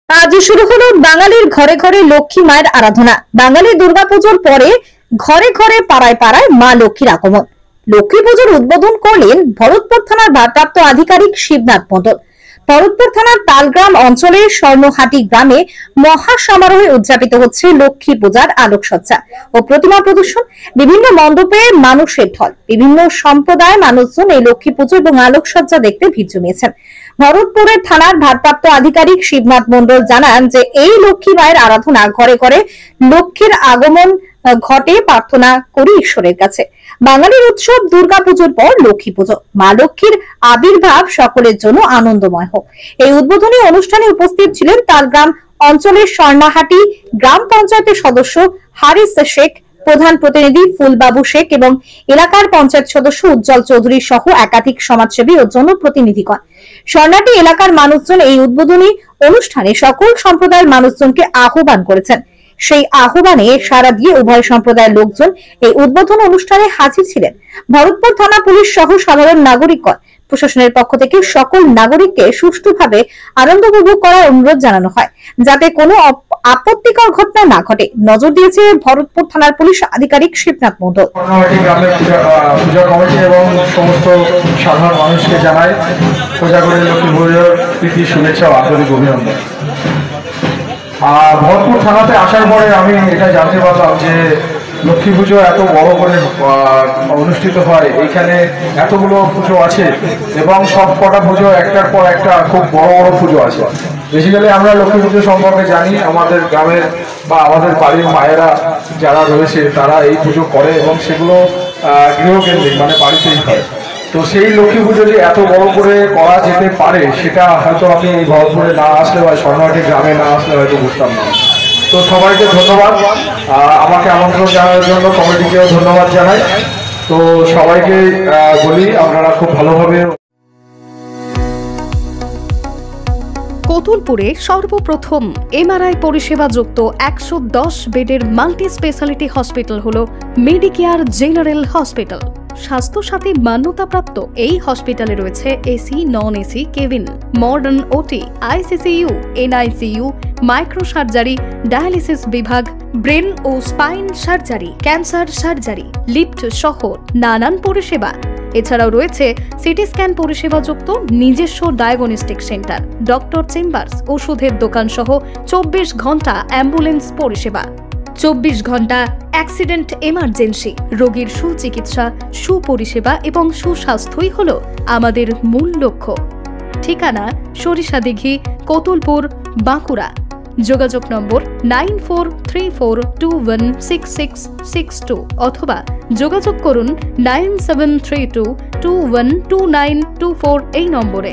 আজ শুরু হলো বাঙালির ঘরে ঘরে লক্ষ্মী মায়ের আরাধনা। বাঙালি দুর্গাপুজোর পরে ঘরে ঘরে পাড়ায় পাড়ায় মা লক্ষ্মীর আগমন। লক্ষ্মী পুজোর উদ্বোধন করলেন ভরতপুর থানার ভারপ্রাপ্ত আধিকারিক শিবনাথ মণ্ডল। ভরতপুর থানার তালগ্রাম অঞ্চলের স্বর্ণহাটি গ্রামে মহা সমারোহে উদযাপিত হচ্ছে লক্ষ্মী পূজার আলোকসজ্জা ও প্রতিমা প্রদর্শন। বিভিন্ন মণ্ডপে মানুষের ঢল। বিভিন্ন সম্প্রদায়ের মানুষজন এই লক্ষ্মী পুজো এবং আলোকসজ্জা দেখতে ভিড় জমিয়েছেন। ভরতপুরের থানার ভারপ্রাপ্ত আধিকারিক শিবনাথ মণ্ডল জানান যে এই লক্ষ্মী মায়ের আরাধনা ঘরে ঘরে লক্ষ্মীর আগমন ঘটে, প্রার্থনা করি ঈশ্বরের কাছে। বাঙালির উৎসব দুর্গাপুজোর পর লক্ষ্মী পুজো। মা লক্ষ্মীর আবির্ভাব সকলের জন্য আনন্দময় হোক। এই উদ্বোধনী অনুষ্ঠানে উপস্থিত ছিলেন তালগ্রাম অঞ্চলের স্বর্ণহাটি গ্রাম পঞ্চায়েতের সদস্য হারিস শেখ, প্রধান প্রতিনিধি ফুলবাবু শেখ এবং এলাকার পঞ্চায়েত সদস্য উজ্জ্বল চৌধুরী সহ একাধিক সমাজসেবী ও জনপ্রতিনিধিগণ। স্বর্ণহাটি এলাকার মানুষজন এই উদ্বোধনী অনুষ্ঠানে সকল সম্প্রদায়ের মানুষজনকে আহ্বান করেছেন। সেই আহ্বানে সাড়া দিয়ে উভয় সম্প্রদায়ের লোকজন এই উদ্বোধন অনুষ্ঠানে হাজির ছিলেন। ভরতপুর থানা পুলিশ সহ সাধারণ নাগরিকগণ। প্রশাসনের পক্ষ থেকে সকল নাগরিককে সুষ্ঠুভাবে আনন্দ উপভোগ করার অনুরোধ জানানো হয়, যাতে কোনো আপত্তিকর ঘটনা না ঘটে। নজর দিয়েছে ভরতপুর থানার পুলিশ আধিকারিক শিবনাথ মণ্ডল। পূজা কমিটি এবং সমস্ত সাধারণ মানুষকে জানাই কোজাগরী লক্ষ্মী পুজোর প্রীতি শুভেচ্ছা ও আন্তরিক অভিনন্দন। আর ভরতপুর থানাতে আসার পরে আমি এটা জানতে পারলাম যে লক্ষ্মী পুজো এত বড় করে অনুষ্ঠিত হয়। এইখানে এতগুলো পুজো আছে এবং সব কটা পুজো একটার পর একটা খুব বড় বড় পুজো আছে। বেসিক্যালি আমরা লক্ষ্মী পুজো সম্পর্কে জানি, আমাদের গ্রামের বা আমাদের বাড়ির মায়েরা যারা রয়েছে তারা এই পুজো করে এবং সেগুলো গৃহকেন্দ্রিক, মানে বাড়িতেই হয়। তো সেই লক্ষ্মী পুজো যে এত বড় করে করা যেতে পারে সেটা হয়তো আমি এই ভরতপুরে না আসলে বা স্বর্ণহাটি গ্রামে না আসলে হয়তো বুঝতাম না। তো সবাইকে ধন্যবাদ, আমাকে আমন্ত্রণ জানানোর জন্য কমিটিকেও ধন্যবাদ জানাই। তো সবাইকে বলি আপনারা খুব ভালোভাবে। কতুলপুরে সর্বপ্রথম এমআরআই পরিষেবা যুক্ত 110 বেডের মাল্টি স্পেশালিটি হসপিটাল হল মেডিকেয়ার জেনারেল হসপিটাল। স্বাস্থ্যসাথী মান্যতাপ্রাপ্ত এই হসপিটালে রয়েছে AC, non AC cabin, modern OT, ICCU, NICU, micro surgery, dialysis বিভাগ, ব্রেন ও spine surgery, cancer surgery, lift সহ নানান পরিষেবা। এছাড়াও রয়েছে সিটি স্ক্যান পরিষেবা যুক্ত নিজস্ব ডায়াগনস্টিক সেন্টার, ডক্টর চেম্বার্স, ওষুধের দোকান সহ 24 ঘন্টা অ্যাম্বুলেন্স পরিষেবা। 24 ঘন্টা অ্যাক্সিডেন্ট এমার্জেন্সি। রোগীর সুচিকিৎসা, সুপরিষেবা এবং সুস্বাস্থ্যই হল আমাদের মূল লক্ষ্য। ঠিকানা সরিষাদিঘি, কতুলপুর, বাঁকুড়া। যোগাযোগ নম্বর 9434216662 অথবা যোগাযোগ করুন 9732212924 এই নম্বরে।